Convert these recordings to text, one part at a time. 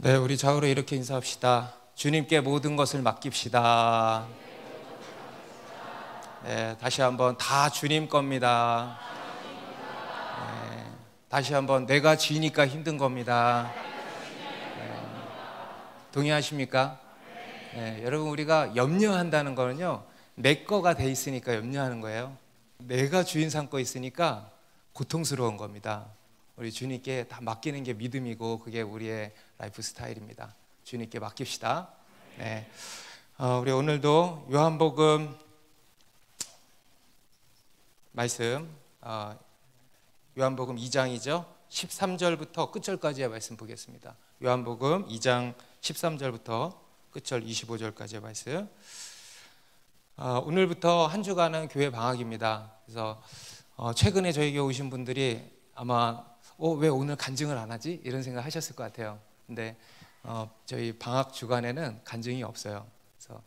네, 우리 좌우로 이렇게 인사합시다. 주님께 모든 것을 맡깁시다. 네, 다시 한번 다 주님 겁니다. 네, 다시 한번 내가 지니까 힘든 겁니다. 네, 동의하십니까? 네, 여러분, 우리가 염려한다는 거는요, 내 거가 돼 있으니까 염려하는 거예요. 내가 주인 삼고 있으니까 고통스러운 겁니다. 우리 주님께 다 맡기는 게 믿음이고 그게 우리의 라이프 스타일입니다. 주님께 맡깁시다. 네. 우리 오늘도 요한복음 말씀, 요한복음 2장이죠. 13절부터 끝절까지의 말씀 보겠습니다. 요한복음 2장 13절부터 끝절 25절까지의 말씀. 오늘부터 한 주간은 교회 방학입니다. 그래서 최근에 저에게 오신 분들이 아마 왜 오늘 간증을 안 하지? 이런 생각 하셨을 것 같아요. 근데 저희 방학 주간에는 간증이 없어요. 그래서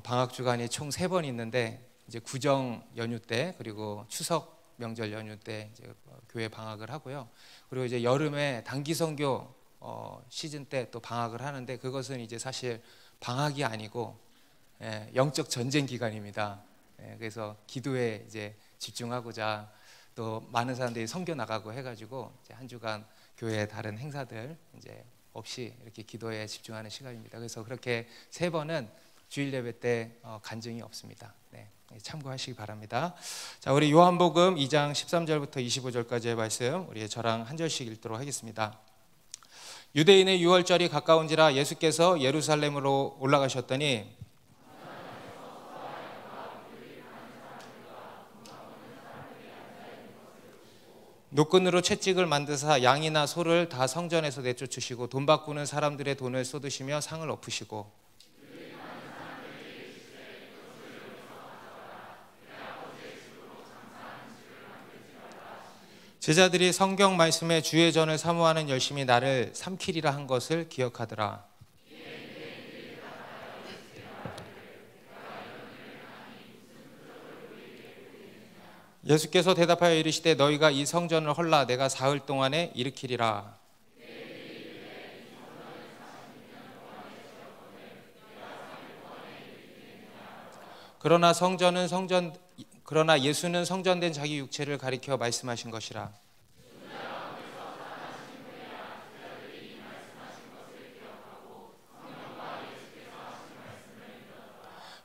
방학 주간이 총 3번 있는데 이제 구정 연휴 때 그리고 추석 명절 연휴 때 이제 교회 방학을 하고요. 그리고 이제 여름에 단기 선교 시즌 때 또 방학을 하는데 그것은 이제 사실 방학이 아니고 영적 전쟁 기간입니다. 그래서 기도에 이제 집중하고자 또 많은 사람들이 선교 나가고 해가지고 이제 한 주간 교회의 다른 행사들 이제 없이 이렇게 기도에 집중하는 시간입니다. 그래서 그렇게 3번은 주일 예배 때 간증이 없습니다. 네, 참고하시기 바랍니다. 자, 우리 요한복음 2장 13절부터 25절까지의 말씀 우리 저랑 한 절씩 읽도록 하겠습니다. 유대인의 유월절이 가까운지라 예수께서 예루살렘으로 올라가셨더니 노끈으로 채찍을 만드사 양이나 소를 다 성전에서 내쫓으시고 돈 바꾸는 사람들의 돈을 쏟으시며 상을 엎으시고 제자들이 성경 말씀에 주의 전을 사모하는 열심히 나를 삼키리라 한 것을 기억하더라. 예수께서 대답하여 이르시되 너희가 이 성전을 헐라 내가 사흘 동안에 일으키리라. 그러나 예수는 성전된 자기 육체를 가리켜 말씀하신 것이라.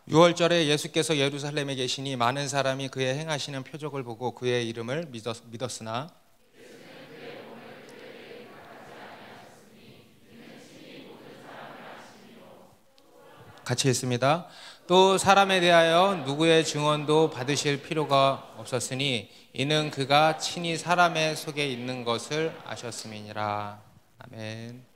유월절에 예수께서 예루살렘에 계시니 많은 사람이 그의 행하시는 표적을 보고 그의 이름을 믿었으나 같이 했습니다. 또 사람에 대하여 누구의 증언도 받으실 필요가 없었으니 이는 그가 친히 사람의 속에 있는 것을 아셨음이니라. 아멘.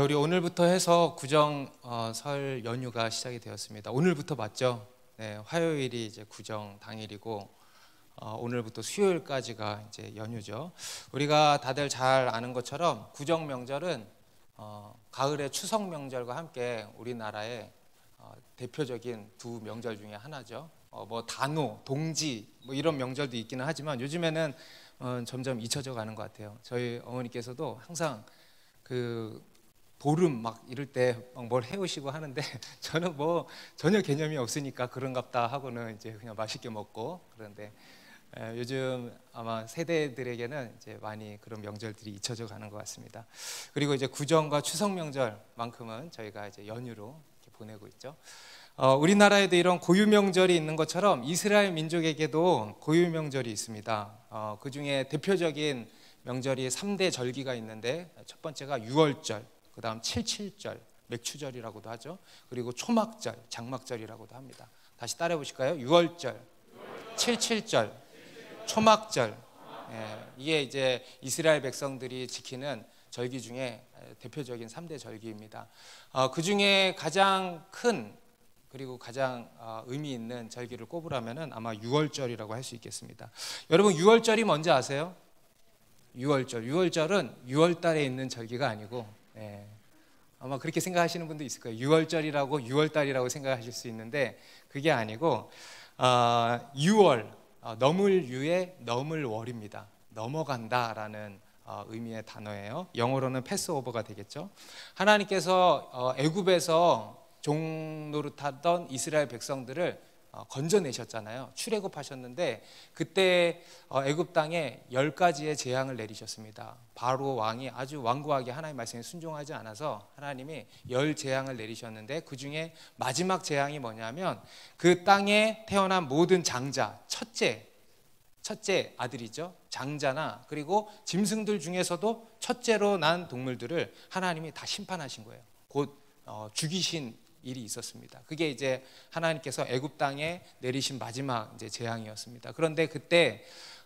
우리 오늘부터 해서 구정 설 연휴가 시작이 되었습니다. 오늘부터 맞죠? 네, 화요일이 이제 구정 당일이고 오늘부터 수요일까지가 이제 연휴죠. 우리가 다들 잘 아는 것처럼 구정 명절은 가을의 추석 명절과 함께 우리나라의 대표적인 두 명절 중에 하나죠. 뭐 단오, 동지 뭐 이런 명절도 있기는 하지만 요즘에는 점점 잊혀져 가는 것 같아요. 저희 어머니께서도 항상 그 보름 막 이럴 때 뭘 해오시고 하는데 저는 뭐 전혀 개념이 없으니까 그런갑다 하고는 이제 그냥 맛있게 먹고 그런데 요즘 아마 세대들에게는 이제 많이 그런 명절들이 잊혀져 가는 것 같습니다. 그리고 이제 구정과 추석 명절만큼은 저희가 이제 연휴로 이렇게 보내고 있죠. 우리나라에도 이런 고유 명절이 있는 것처럼 이스라엘 민족에게도 고유 명절이 있습니다. 그 중에 대표적인 명절이 3대 절기가 있는데 첫 번째가 유월절, 그 다음 77절, 맥추절이라고도 하죠. 그리고 초막절, 장막절이라고도 합니다. 다시 따라해 보실까요? 유월절, 77절, 초막절. 이게 이제 이스라엘 백성들이 지키는 절기 중에 대표적인 3대 절기입니다. 그 중에 가장 큰 그리고 가장 의미 있는 절기를 꼽으라면 아마 유월절이라고 할 수 있겠습니다. 여러분 유월절이 뭔지 아세요? 유월절은 6월달에 있는 절기가 아니고 아마 그렇게 생각하시는 분도 있을 거예요. 6월절이라고 6월달이라고 생각하실 수 있는데 그게 아니고 6월 넘을 유에 넘을 월입니다. 넘어간다라는 의미의 단어예요. 영어로는 패스오버가 되겠죠. 하나님께서 애굽에서 종노릇하던 이스라엘 백성들을 건져내셨잖아요. 출애굽하셨는데 그때 애굽 땅에 10가지의 재앙을 내리셨습니다. 바로 왕이 아주 완고하게 하나님 말씀에 순종하지 않아서 하나님이 10재앙을 내리셨는데 그 중에 마지막 재앙이 뭐냐면 그 땅에 태어난 모든 장자, 첫째 아들이죠. 장자나 그리고 짐승들 중에서도 첫째로 난 동물들을 하나님이 다 심판하신 거예요. 곧 죽이신 일이 있었습니다. 그게 이제 하나님께서 애굽 땅에 내리신 마지막 이제 재앙이었습니다. 그런데 그때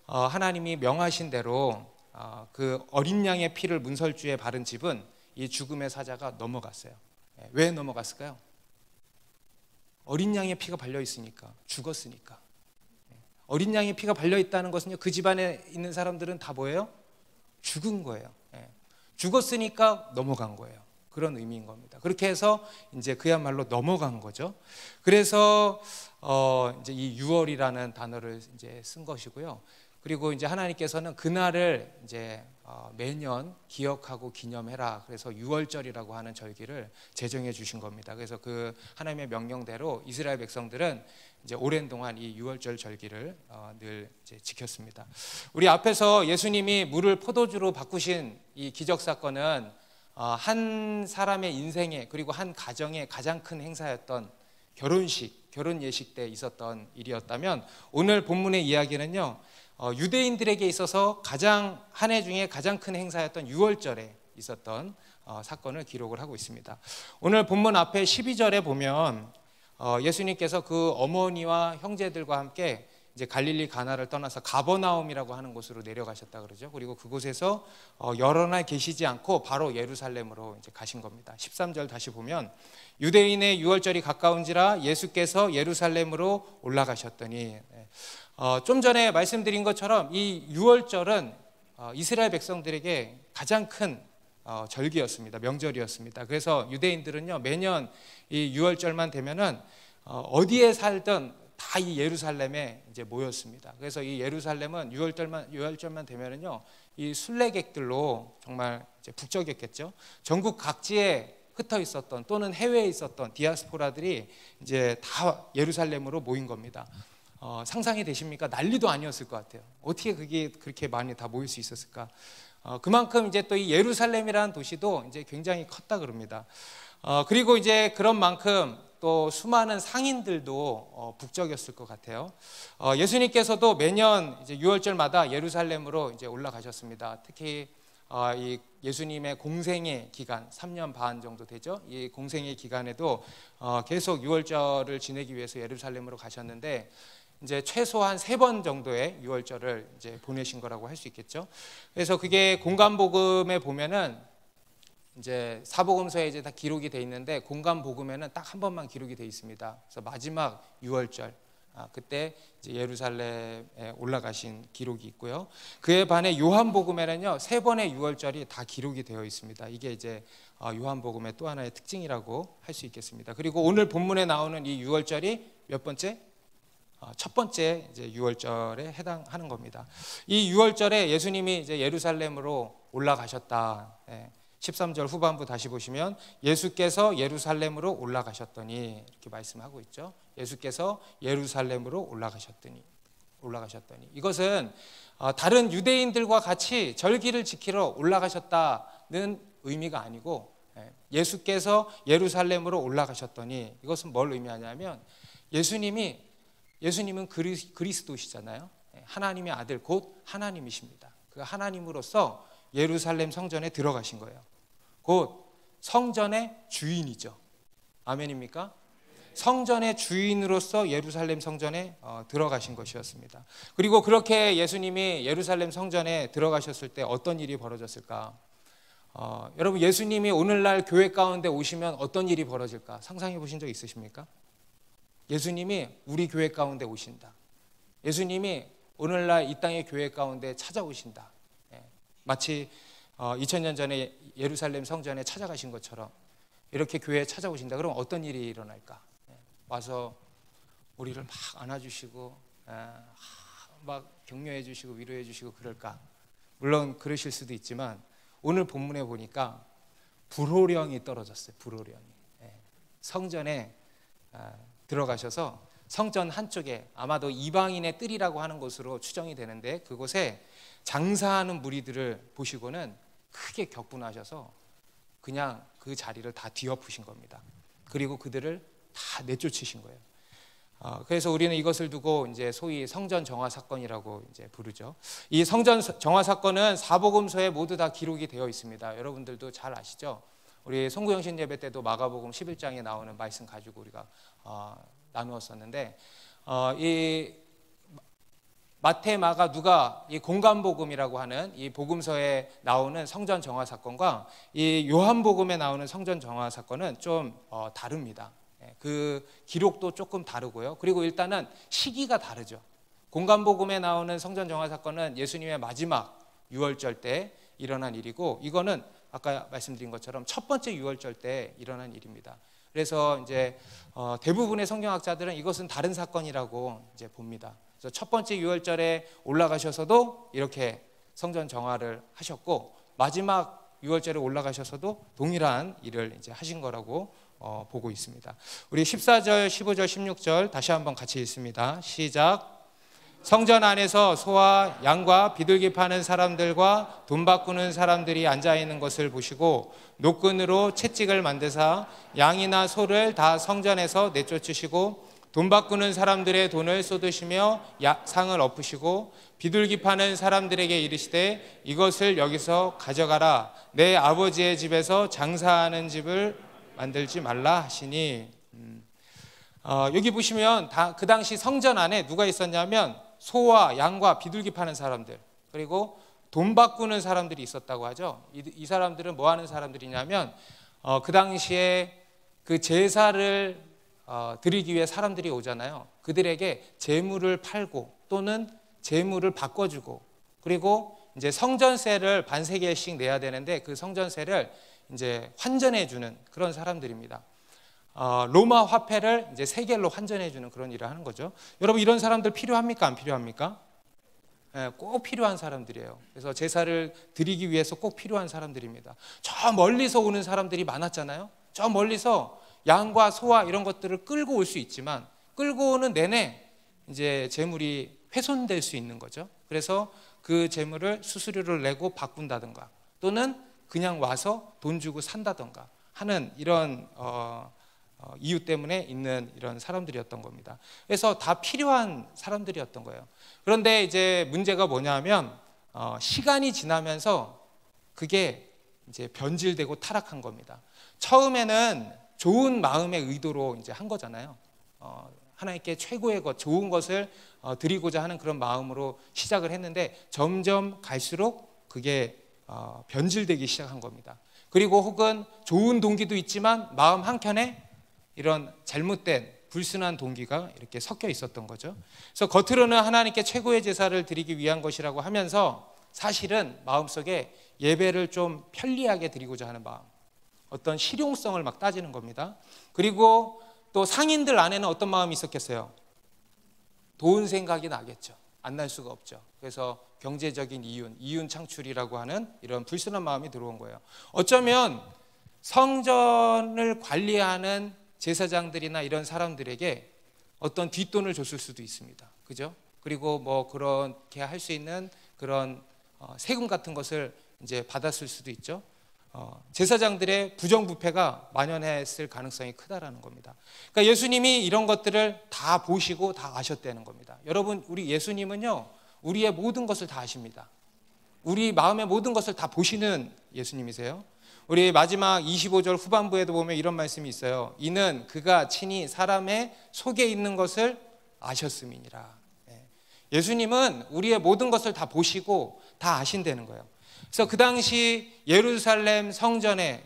하나님이 명하신 대로 그 어린 양의 피를 문설주에 바른 집은 이 죽음의 사자가 넘어갔어요. 왜 넘어갔을까요? 어린 양의 피가 발려 있으니까, 죽었으니까. 어린 양의 피가 발려 있다는 것은요, 그 집안에 있는 사람들은 다 뭐예요? 죽은 거예요. 죽었으니까 넘어간 거예요. 그런 의미인 겁니다. 그렇게 해서 이제 그야말로 넘어간 거죠. 그래서 이제 이 6월이라는 단어를 이제 쓴 것이고요. 그리고 이제 하나님께서는 그날을 이제 매년 기억하고 기념해라. 그래서 6월절이라고 하는 절기를 제정해 주신 겁니다. 그래서 그 하나님의 명령대로 이스라엘 백성들은 이제 오랜 동안 이 6월절 절기를 늘 이제 지켰습니다. 우리 앞에서 예수님이 물을 포도주로 바꾸신 이 기적 사건은 한 사람의 인생에 그리고 한 가정의 가장 큰 행사였던 결혼 예식 때 있었던 일이었다면 오늘 본문의 이야기는요, 유대인들에게 있어서 한 해 중에 가장 큰 행사였던 6월절에 있었던 사건을 기록을 하고 있습니다. 오늘 본문 앞에 12절에 보면 예수님께서 그 어머니와 형제들과 함께 이제 갈릴리 가나를 떠나서 가버나움이라고 하는 곳으로 내려가셨다 그러죠. 그리고 그곳에서 여러 날 계시지 않고 바로 예루살렘으로 이제 가신 겁니다. 13절 다시 보면 유대인의 6월절이 가까운지라 예수께서 예루살렘으로 올라가셨더니, 좀 전에 말씀드린 것처럼 이 6월절은 이스라엘 백성들에게 가장 큰 절기였습니다. 명절이었습니다. 그래서 유대인들은요, 매년 이 6월절만 되면은 어디에 살든 다 이 예루살렘에 이제 모였습니다. 그래서 이 예루살렘은 6월절만 되면은요, 이 순례객들로 정말 이제 북적였겠죠. 전국 각지에 흩어 있었던 또는 해외에 있었던 디아스포라들이 이제 다 예루살렘으로 모인 겁니다. 상상이 되십니까? 난리도 아니었을 것 같아요. 어떻게 그게 그렇게 많이 다 모일 수 있었을까? 그만큼 이제 또 이 예루살렘이라는 도시도 이제 굉장히 컸다 그럽니다. 그리고 이제 그런 만큼 또 수많은 상인들도 북적였을 것 같아요. 예수님께서도 매년 이제 6월절마다 예루살렘으로 이제 올라가셨습니다. 특히 이 예수님의 공생의 기간 3년 반 정도 되죠. 이 공생의 기간에도 계속 6월절을 지내기 위해서 예루살렘으로 가셨는데 이제 최소한 3번 정도의 6월절을 이제 보내신 거라고 할 수 있겠죠. 그래서 그게 공간복음에 보면은 이제 사복음서에 이제 다 기록이 돼 있는데 공간복음에는 딱 한 번만 기록이 돼 있습니다. 그래서 마지막 6월절 그때 이제 예루살렘에 올라가신 기록이 있고요. 그에 반해 요한복음에는요 3번의 6월절이 다 기록이 되어 있습니다. 이게 이제 요한복음의 또 하나의 특징이라고 할 수 있겠습니다. 그리고 오늘 본문에 나오는 이 6월절이 몇 번째? 첫 번째 이제 6월절에 해당하는 겁니다. 이 6월절에 예수님이 이제 예루살렘으로 올라가셨다. 13절 후반부 다시 보시면 예수께서 예루살렘으로 올라가셨더니 이렇게 말씀하고 있죠. 예수께서 예루살렘으로 올라가셨더니 이것은 다른 유대인들과 같이 절기를 지키러 올라가셨다는 의미가 아니고 예수께서 예루살렘으로 올라가셨더니 이것은 뭘 의미하냐면 예수님은 그리스도시잖아요. 하나님의 아들 곧 하나님이십니다. 그 하나님으로서 예루살렘 성전에 들어가신 거예요. 곧 성전의 주인이죠. 아멘입니까? 성전의 주인으로서 예루살렘 성전에 들어가신 것이었습니다. 그리고 그렇게 예수님이 예루살렘 성전에 들어가셨을 때 어떤 일이 벌어졌을까? 여러분 예수님이 오늘날 교회 가운데 오시면 어떤 일이 벌어질까? 상상해 보신 적 있으십니까? 예수님이 우리 교회 가운데 오신다. 예수님이 오늘날 이 땅의 교회 가운데 찾아오신다. 마치 2000년 전에 예루살렘 성전에 찾아가신 것처럼 이렇게 교회에 찾아오신다. 그럼 어떤 일이 일어날까? 와서 우리를 막 안아주시고 막 격려해 주시고 위로해 주시고 그럴까? 물론 그러실 수도 있지만 오늘 본문에 보니까 불호령이 떨어졌어요. 불호령이. 성전에 들어가셔서 성전 한쪽에 아마도 이방인의 뜰이라고 하는 곳으로 추정이 되는데 그곳에 장사하는 무리들을 보시고는 크게 격분하셔서 그냥 그 자리를 다 뒤엎으신 겁니다. 그리고 그들을 다 내쫓으신 거예요. 그래서 우리는 이것을 두고 이제 소위 성전 정화 사건이라고 이제 부르죠. 이 성전 정화 사건은 사복음서에 모두 다 기록이 되어 있습니다. 여러분들도 잘 아시죠? 우리 송구영신 예배 때도 마가복음 11장에 나오는 말씀 가지고 우리가 나누었었는데 이 마태, 마가, 누가 이 공간복음이라고 하는 이 복음서에 나오는 성전 정화 사건과 이 요한복음에 나오는 성전 정화 사건은 좀 다릅니다. 그 기록도 조금 다르고요. 그리고 일단은 시기가 다르죠. 공간복음에 나오는 성전 정화 사건은 예수님의 마지막 유월절 때 일어난 일이고 이거는 아까 말씀드린 것처럼 첫 번째 유월절 때 일어난 일입니다. 그래서 이제 대부분의 성경학자들은 이것은 다른 사건이라고 이제 봅니다. 그래서 첫 번째 유월절에 올라가셔서도 이렇게 성전 정화를 하셨고 마지막 유월절에 올라가셔서도 동일한 일을 이제 하신 거라고 보고 있습니다. 우리 14절, 15절, 16절 다시 한번 같이 읽습니다. 시작. 성전 안에서 소와 양과 비둘기 파는 사람들과 돈 바꾸는 사람들이 앉아 있는 것을 보시고 노끈으로 채찍을 만드사 양이나 소를 다 성전에서 내쫓으시고 돈 바꾸는 사람들의 돈을 쏟으시며 상을 엎으시고 비둘기 파는 사람들에게 이르시되 이것을 여기서 가져가라. 내 아버지의 집에서 장사하는 집을 만들지 말라 하시니 여기 보시면 그 당시 성전 안에 누가 있었냐면 소와 양과 비둘기 파는 사람들 그리고 돈 바꾸는 사람들이 있었다고 하죠. 이 사람들은 뭐 하는 사람들이냐면 그 당시에 그 제사를 드리기 위해 사람들이 오잖아요. 그들에게 제물을 팔고 또는 제물을 바꿔주고 그리고 이제 성전세를 반세겔씩 내야 되는데 그 성전세를 이제 환전해 주는 그런 사람들입니다. 로마 화폐를 이제 세겔로 환전해 주는 그런 일을 하는 거죠. 여러분 이런 사람들 필요합니까? 안 필요합니까? 꼭 필요한 사람들이에요. 그래서 제사를 드리기 위해서 꼭 필요한 사람들입니다. 저 멀리서 오는 사람들이 많았잖아요. 저 멀리서 양과 소와 이런 것들을 끌고 올 수 있지만 끌고 오는 내내 이제 재물이 훼손될 수 있는 거죠. 그래서 그 재물을 수수료를 내고 바꾼다든가 또는 그냥 와서 돈 주고 산다든가 하는 이런 이유 때문에 있는 이런 사람들이었던 겁니다. 그래서 다 필요한 사람들이었던 거예요. 그런데 이제 문제가 뭐냐면 시간이 지나면서 그게 이제 변질되고 타락한 겁니다. 처음에는 좋은 마음의 의도로 이제 한 거잖아요. 하나님께 최고의 것, 좋은 것을 드리고자 하는 그런 마음으로 시작을 했는데 점점 갈수록 그게 변질되기 시작한 겁니다. 그리고 혹은 좋은 동기도 있지만 마음 한켠에 이런 잘못된 불순한 동기가 이렇게 섞여 있었던 거죠. 그래서 겉으로는 하나님께 최고의 제사를 드리기 위한 것이라고 하면서 사실은 마음속에 예배를 좀 편리하게 드리고자 하는 마음, 어떤 실용성을 막 따지는 겁니다. 그리고 또 상인들 안에는 어떤 마음이 있었겠어요? 돈 생각이 나겠죠. 안 날 수가 없죠. 그래서 경제적인 이윤 창출이라고 하는 이런 불순한 마음이 들어온 거예요. 어쩌면 성전을 관리하는 제사장들이나 이런 사람들에게 어떤 뒷돈을 줬을 수도 있습니다. 그죠? 그리고 뭐 그렇게 할 수 있는 그런 세금 같은 것을 이제 받았을 수도 있죠. 제사장들의 부정부패가 만연했을 가능성이 크다라는 겁니다. 그러니까 예수님이 이런 것들을 다 보시고 다 아셨다는 겁니다. 여러분, 우리 예수님은요, 우리의 모든 것을 다 아십니다. 우리 마음의 모든 것을 다 보시는 예수님이세요. 우리 마지막 25절 후반부에도 보면 이런 말씀이 있어요. 이는 그가 친히 사람의 속에 있는 것을 아셨음이니라. 예수님은 우리의 모든 것을 다 보시고 다 아신다는 거예요. 그래서 그 당시 예루살렘 성전의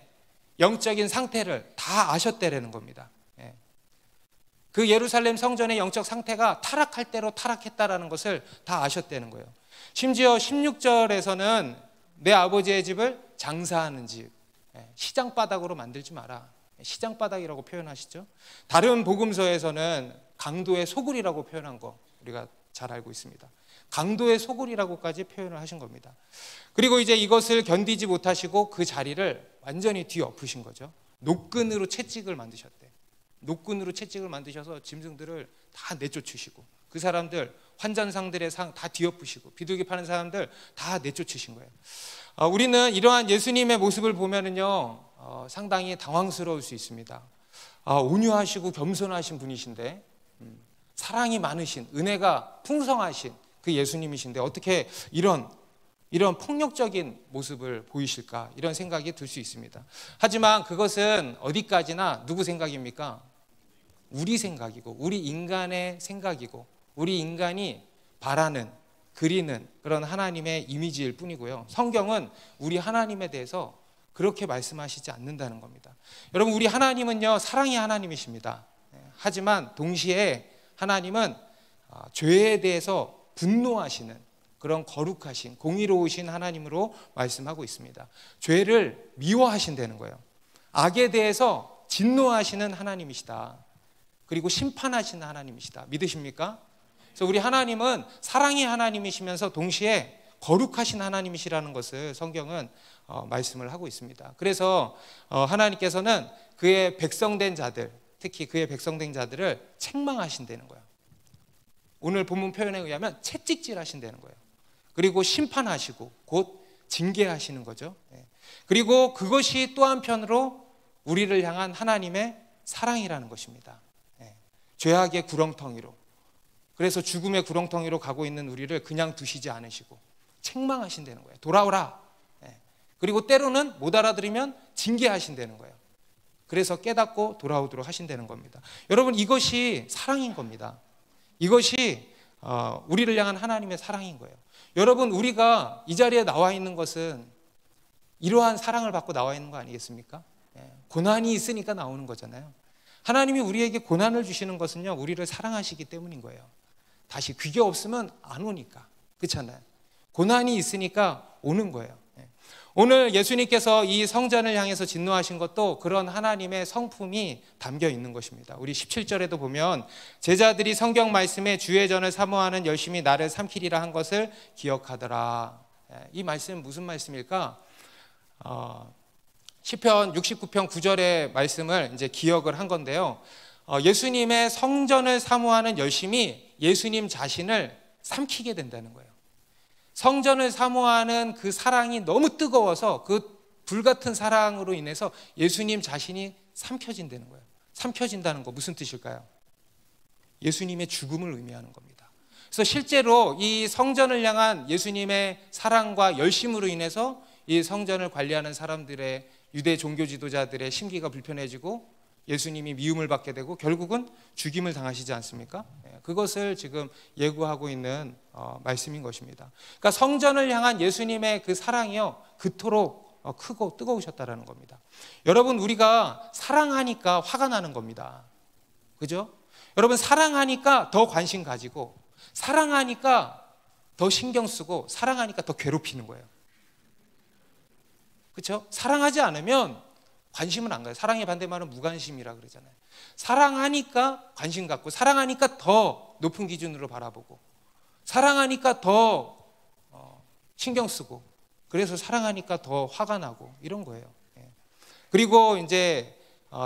영적인 상태를 다 아셨다는 겁니다. 그 예루살렘 성전의 영적 상태가 타락할 대로 타락했다라는 것을 다 아셨다는 거예요. 심지어 16절에서는 내 아버지의 집을 장사하는 집, 시장바닥으로 만들지 마라. 시장바닥이라고 표현하시죠. 다른 복음서에서는 강도의 소굴이라고 표현한 거 우리가 잘 알고 있습니다. 강도의 소굴이라고까지 표현을 하신 겁니다. 그리고 이제 이것을 견디지 못하시고 그 자리를 완전히 뒤엎으신 거죠. 노끈으로 채찍을 만드셨대. 노끈으로 채찍을 만드셔서 짐승들을 다 내쫓으시고, 그 사람들 환전상들의 상 다 뒤엎으시고, 비둘기 파는 사람들 다 내쫓으신 거예요. 우리는 이러한 예수님의 모습을 보면은요, 상당히 당황스러울 수 있습니다. 온유하시고 겸손하신 분이신데, 사랑이 많으신, 은혜가 풍성하신 그 예수님이신데 어떻게 이런 폭력적인 모습을 보이실까, 이런 생각이 들 수 있습니다. 하지만 그것은 어디까지나 누구 생각입니까? 우리 생각이고, 우리 인간의 생각이고, 우리 인간이 바라는, 그리는 그런 하나님의 이미지일 뿐이고요. 성경은 우리 하나님에 대해서 그렇게 말씀하시지 않는다는 겁니다. 여러분, 우리 하나님은요, 사랑의 하나님이십니다. 하지만 동시에 하나님은 죄에 대해서 분노하시는 그런 거룩하신, 공의로우신 하나님으로 말씀하고 있습니다. 죄를 미워하신다는 거예요. 악에 대해서 진노하시는 하나님이시다. 그리고 심판하시는 하나님이시다. 믿으십니까? 그래서 우리 하나님은 사랑의 하나님이시면서 동시에 거룩하신 하나님이시라는 것을 성경은 말씀을 하고 있습니다. 그래서 하나님께서는 그의 백성된 자들, 특히 그의 백성된 자들을 책망하신다는 거예요. 오늘 본문 표현에 의하면 채찍질 하신다는 거예요. 그리고 심판하시고 곧 징계하시는 거죠. 그리고 그것이 또 한편으로 우리를 향한 하나님의 사랑이라는 것입니다. 죄악의 구렁텅이로, 그래서 죽음의 구렁텅이로 가고 있는 우리를 그냥 두시지 않으시고 책망하신다는 거예요. 돌아오라. 그리고 때로는 못 알아들으면 징계하신다는 거예요. 그래서 깨닫고 돌아오도록 하신다는 겁니다. 여러분, 이것이 사랑인 겁니다. 이것이 우리를 향한 하나님의 사랑인 거예요. 여러분, 우리가 이 자리에 나와 있는 것은 이러한 사랑을 받고 나와 있는 거 아니겠습니까? 고난이 있으니까 나오는 거잖아요. 하나님이 우리에게 고난을 주시는 것은요, 우리를 사랑하시기 때문인 거예요. 다시 귀가 없으면 안 오니까. 그렇잖아요. 고난이 있으니까 오는 거예요. 오늘 예수님께서 이 성전을 향해서 진노하신 것도 그런 하나님의 성품이 담겨 있는 것입니다. 우리 17절에도 보면 제자들이 성경 말씀에 주의 전을 사모하는 열심히 나를 삼키리라 한 것을 기억하더라. 이 말씀은 무슨 말씀일까? 시편 69편 9절의 말씀을 이제 기억을 한 건데요. 예수님의 성전을 사모하는 열심이 예수님 자신을 삼키게 된다는 거예요. 성전을 사모하는 그 사랑이 너무 뜨거워서 그 불같은 사랑으로 인해서 예수님 자신이 삼켜진다는 거예요. 삼켜진다는 거 무슨 뜻일까요? 예수님의 죽음을 의미하는 겁니다. 그래서 실제로 이 성전을 향한 예수님의 사랑과 열심으로 인해서 이 성전을 관리하는 사람들의, 유대 종교 지도자들의 심기가 불편해지고 예수님이 미움을 받게 되고 결국은 죽임을 당하시지 않습니까? 그것을 지금 예고하고 있는 말씀인 것입니다. 그러니까 성전을 향한 예수님의 그 사랑이요, 그토록 크고 뜨거우셨다라는 겁니다. 여러분, 우리가 사랑하니까 화가 나는 겁니다. 그죠? 여러분, 사랑하니까 더 관심 가지고, 사랑하니까 더 신경 쓰고, 사랑하니까 더 괴롭히는 거예요. 그렇죠? 사랑하지 않으면 관심은 안 가요. 사랑의 반대말은 무관심이라 그러잖아요. 사랑하니까 관심 갖고, 사랑하니까 더 높은 기준으로 바라보고, 사랑하니까 더 신경 쓰고, 그래서 사랑하니까 더 화가 나고 이런 거예요. 그리고 이제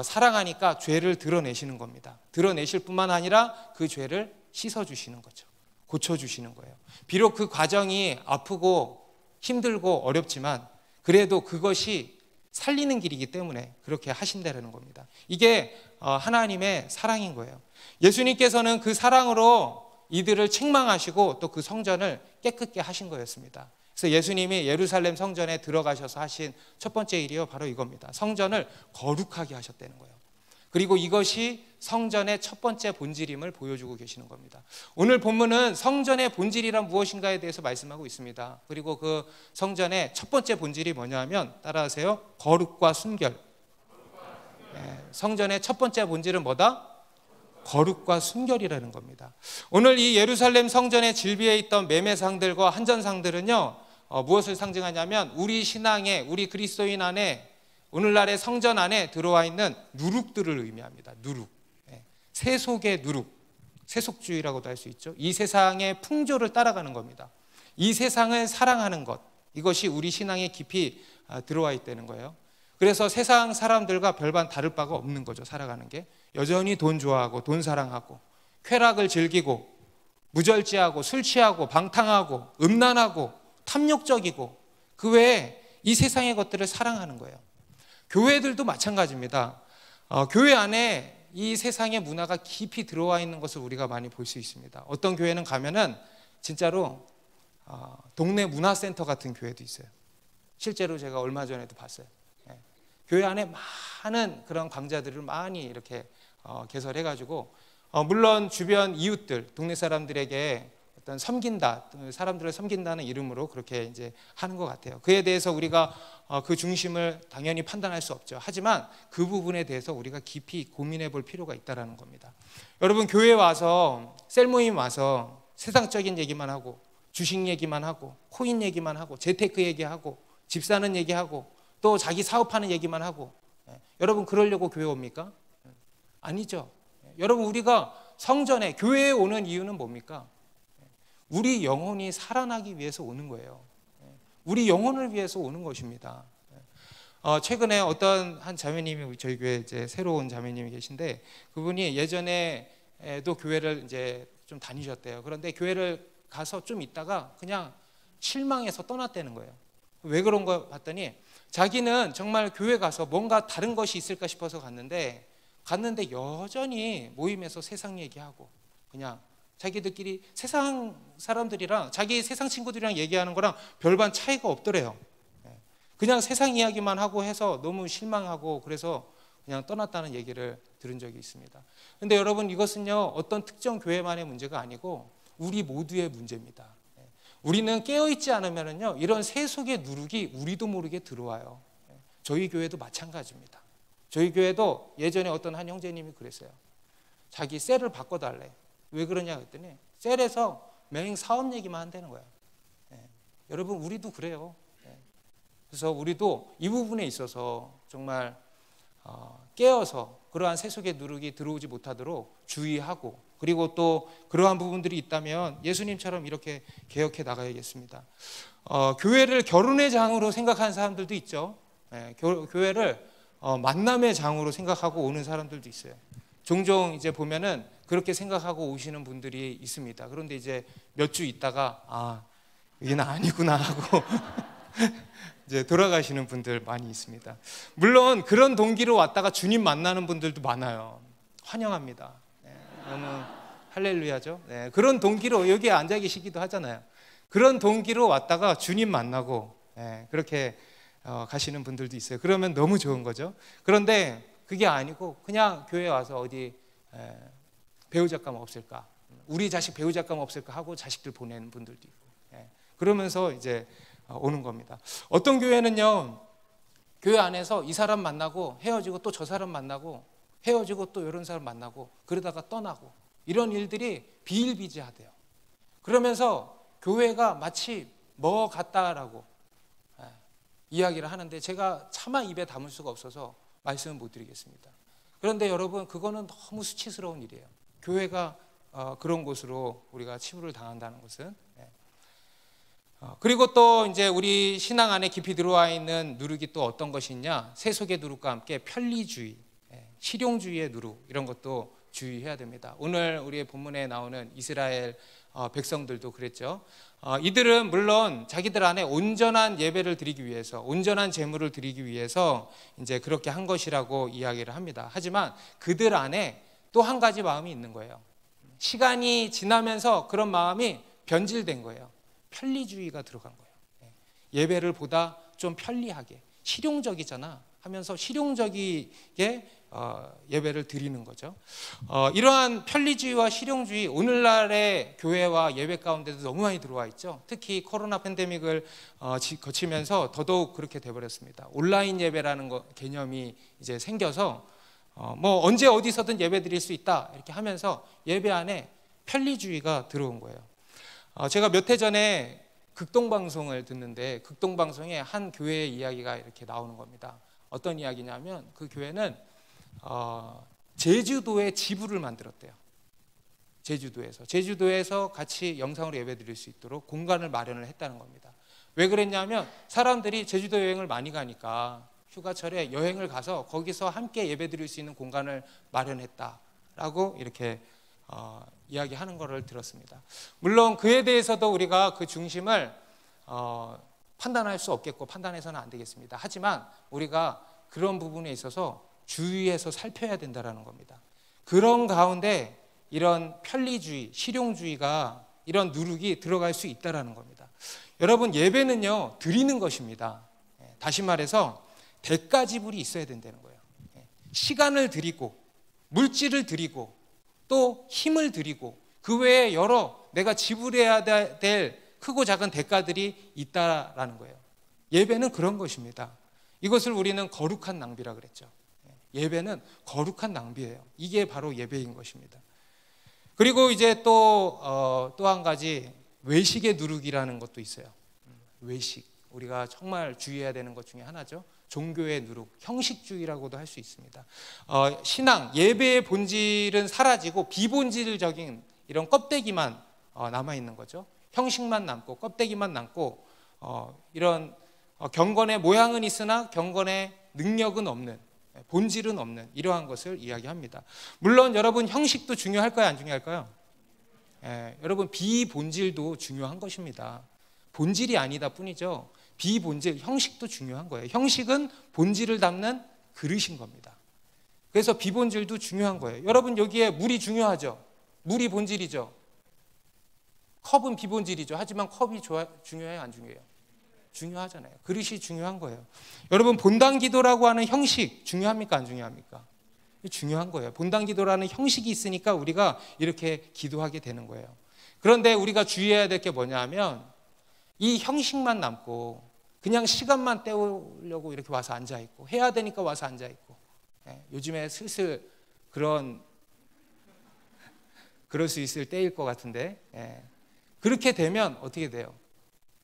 사랑하니까 죄를 드러내시는 겁니다. 드러내실 뿐만 아니라 그 죄를 씻어주시는 거죠. 고쳐주시는 거예요. 비록 그 과정이 아프고 힘들고 어렵지만 그래도 그것이 살리는 길이기 때문에 그렇게 하신다는 겁니다. 이게 하나님의 사랑인 거예요. 예수님께서는 그 사랑으로 이들을 책망하시고 또 그 성전을 깨끗게 하신 거였습니다. 그래서 예수님이 예루살렘 성전에 들어가셔서 하신 첫 번째 일이요, 바로 이겁니다. 성전을 거룩하게 하셨다는 거예요. 그리고 이것이 성전의 첫 번째 본질임을 보여주고 계시는 겁니다. 오늘 본문은 성전의 본질이란 무엇인가에 대해서 말씀하고 있습니다. 그리고 그 성전의 첫 번째 본질이 뭐냐면, 따라하세요. 거룩과 순결. 성전의 첫 번째 본질은 뭐다? 거룩과 순결이라는 겁니다. 오늘 이 예루살렘 성전의 질비에 있던 매매상들과 한전상들은요, 무엇을 상징하냐면 우리 신앙에, 우리 그리스도인 안에, 오늘날의 성전 안에 들어와 있는 누룩들을 의미합니다. 누룩, 세속의 누룩. 세속주의라고도 할 수 있죠. 이 세상의 풍조를 따라가는 겁니다. 이 세상을 사랑하는 것, 이것이 우리 신앙에 깊이 들어와 있다는 거예요. 그래서 세상 사람들과 별반 다를 바가 없는 거죠. 살아가는 게 여전히 돈 좋아하고 돈 사랑하고 쾌락을 즐기고 무절제하고 술 취하고 방탕하고 음란하고 탐욕적이고 그 외에 이 세상의 것들을 사랑하는 거예요. 교회들도 마찬가지입니다. 교회 안에 이 세상의 문화가 깊이 들어와 있는 것을 우리가 많이 볼 수 있습니다. 어떤 교회는 가면은 진짜로 동네 문화센터 같은 교회도 있어요. 실제로 제가 얼마 전에도 봤어요. 교회 안에 많은 그런 강좌들을 많이 이렇게 개설해가지고 물론 주변 이웃들, 동네 사람들에게 어떤 섬긴다, 사람들을 섬긴다는 이름으로 그렇게 이제 하는 것 같아요. 그에 대해서 우리가 그 중심을 당연히 판단할 수 없죠. 하지만 그 부분에 대해서 우리가 깊이 고민해 볼 필요가 있다는 겁니다. 여러분, 교회에 와서 셀 모임 와서 세상적인 얘기만 하고 주식 얘기만 하고 코인 얘기만 하고 재테크 얘기하고 집 사는 얘기하고 또 자기 사업하는 얘기만 하고 여러분 그러려고 교회 옵니까? 아니죠. 여러분, 우리가 성전에 교회에 오는 이유는 뭡니까? 우리 영혼이 살아나기 위해서 오는 거예요. 우리 영혼을 위해서 오는 것입니다. 최근에 어떤 한 자매님이 저희 교회 이제 새로 온 자매님이 계신데 그분이 예전에도 교회를 이제 좀 다니셨대요. 그런데 교회를 가서 좀 있다가 그냥 실망해서 떠났다는 거예요. 왜 그런 거 봤더니 자기는 정말 교회 가서 뭔가 다른 것이 있을까 싶어서 갔는데 여전히 모임에서 세상 얘기하고 그냥 자기들끼리 세상 사람들이랑 자기 세상 친구들이랑 얘기하는 거랑 별반 차이가 없더래요. 그냥 세상 이야기만 하고 해서 너무 실망하고 그래서 그냥 떠났다는 얘기를 들은 적이 있습니다. 그런데 여러분, 이것은요 어떤 특정 교회만의 문제가 아니고 우리 모두의 문제입니다. 우리는 깨어있지 않으면요 이런 세속의 누룩이 우리도 모르게 들어와요. 저희 교회도 마찬가지입니다. 저희 교회도 예전에 어떤 한 형제님이 그랬어요. 자기 셀을 바꿔달래. 왜 그러냐 그랬더니 셀에서 맹 사업 얘기만 한다는 거예요. 여러분, 우리도 그래요. 그래서 우리도 이 부분에 있어서 정말 깨어서 그러한 세속의 누룩이 들어오지 못하도록 주의하고 그리고 또 그러한 부분들이 있다면 예수님처럼 이렇게 개혁해 나가야겠습니다. 교회를 결혼의 장으로 생각하는 사람들도 있죠. 교회를 만남의 장으로 생각하고 오는 사람들도 있어요. 종종 이제 보면은 그렇게 생각하고 오시는 분들이 있습니다. 그런데 이제 몇 주 있다가 여기는 아니구나 하고 이제 돌아가시는 분들 많이 있습니다. 물론 그런 동기로 왔다가 주님 만나는 분들도 많아요. 환영합니다. 너무 할렐루야죠. 그런 동기로 여기에 앉아 계시기도 하잖아요. 그런 동기로 왔다가 주님 만나고 그렇게 가시는 분들도 있어요. 그러면 너무 좋은 거죠. 그런데 그게 아니고 그냥 교회에 와서 어디 배우잣감 없을까, 우리 자식 배우잣감 없을까 하고 자식들 보내는 분들도 있고 그러면서 이제 오는 겁니다. 어떤 교회는요 교회 안에서 이 사람 만나고 헤어지고 또 저 사람 만나고 헤어지고 또 이런 사람 만나고 그러다가 떠나고 이런 일들이 비일비재하대요. 그러면서 교회가 마치 뭐 같다라고 이야기를 하는데 제가 차마 입에 담을 수가 없어서 말씀을 못 드리겠습니다. 그런데 여러분, 그거는 너무 수치스러운 일이에요. 교회가 그런 곳으로 우리가 치부를 당한다는 것은. 그리고 또 이제 우리 신앙 안에 깊이 들어와 있는 누룩이 또 어떤 것이 있냐? 세속의 누룩과 함께 편리주의, 실용주의의 누룩, 이런 것도 주의해야 됩니다. 오늘 우리의 본문에 나오는 이스라엘 백성들도 그랬죠. 이들은 물론 자기들 안에 온전한 예배를 드리기 위해서, 온전한 제물을 드리기 위해서 이제 그렇게 한 것이라고 이야기를 합니다. 하지만 그들 안에 또 한 가지 마음이 있는 거예요. 시간이 지나면서 그런 마음이 변질된 거예요. 편리주의가 들어간 거예요. 예배를 보다 좀 편리하게, 실용적이잖아 하면서 실용적이게 예배를 드리는 거죠. 이러한 편리주의와 실용주의, 오늘날의 교회와 예배 가운데도 너무 많이 들어와 있죠. 특히 코로나 팬데믹을 거치면서 더더욱 그렇게 돼버렸습니다. 온라인 예배라는 개념이 이제 생겨서 뭐 언제 어디서든 예배 드릴 수 있다 이렇게 하면서 예배 안에 편리주의가 들어온 거예요. 제가 몇 해 전에 극동방송을 듣는데 극동방송에 한 교회의 이야기가 이렇게 나오는 겁니다. 어떤 이야기냐면 그 교회는 제주도에 지부를 만들었대요. 제주도에서 같이 영상으로 예배드릴 수 있도록 공간을 마련을 했다는 겁니다. 왜 그랬냐면 사람들이 제주도 여행을 많이 가니까 휴가철에 여행을 가서 거기서 함께 예배드릴 수 있는 공간을 마련했다라고 이렇게 이야기하는 것을 들었습니다. 물론 그에 대해서도 우리가 그 중심을 판단할 수 없겠고 판단해서는 안 되겠습니다. 하지만 우리가 그런 부분에 있어서 주의해서 살펴야 된다는 겁니다. 그런 가운데 이런 편리주의, 실용주의가 이런 누룩이 들어갈 수 있다는 겁니다. 여러분, 예배는요 드리는 것입니다. 다시 말해서 대가 지불이 있어야 된다는 거예요. 시간을 드리고 물질을 드리고 또 힘을 드리고 그 외에 여러 내가 지불해야 될 크고 작은 대가들이 있다라는 거예요. 예배는 그런 것입니다. 이것을 우리는 거룩한 낭비라 그랬죠. 예배는 거룩한 낭비예요. 이게 바로 예배인 것입니다. 그리고 이제 또 한 가지 외식의 누룩이라는 것도 있어요. 외식, 우리가 정말 주의해야 되는 것 중에 하나죠. 종교의 누룩, 형식주의라고도 할 수 있습니다. 신앙, 예배의 본질은 사라지고 비본질적인 이런 껍데기만 남아있는 거죠. 형식만 남고 껍데기만 남고 이런 경건의 모양은 있으나 경건의 능력은 없는, 본질은 없는 이러한 것을 이야기합니다. 물론 여러분, 형식도 중요할까요, 안 중요할까요? 여러분, 비본질도 중요한 것입니다. 본질이 아니다 뿐이죠. 비본질, 형식도 중요한 거예요. 형식은 본질을 담는 그릇인 겁니다. 그래서 비본질도 중요한 거예요. 여러분, 여기에 물이 중요하죠. 물이 본질이죠. 컵은 비본질이죠. 하지만 컵이 중요해요, 안 중요해요? 중요하잖아요. 그릇이 중요한 거예요. 여러분, 본당 기도라고 하는 형식 중요합니까, 안 중요합니까? 중요한 거예요. 본당 기도라는 형식이 있으니까 우리가 이렇게 기도하게 되는 거예요. 그런데 우리가 주의해야 될 게 뭐냐면 이 형식만 남고 그냥 시간만 때우려고 이렇게 와서 앉아있고 해야 되니까 와서 앉아있고, 요즘에 슬슬 그럴 수 있을 때일 것 같은데, 그렇게 되면 어떻게 돼요?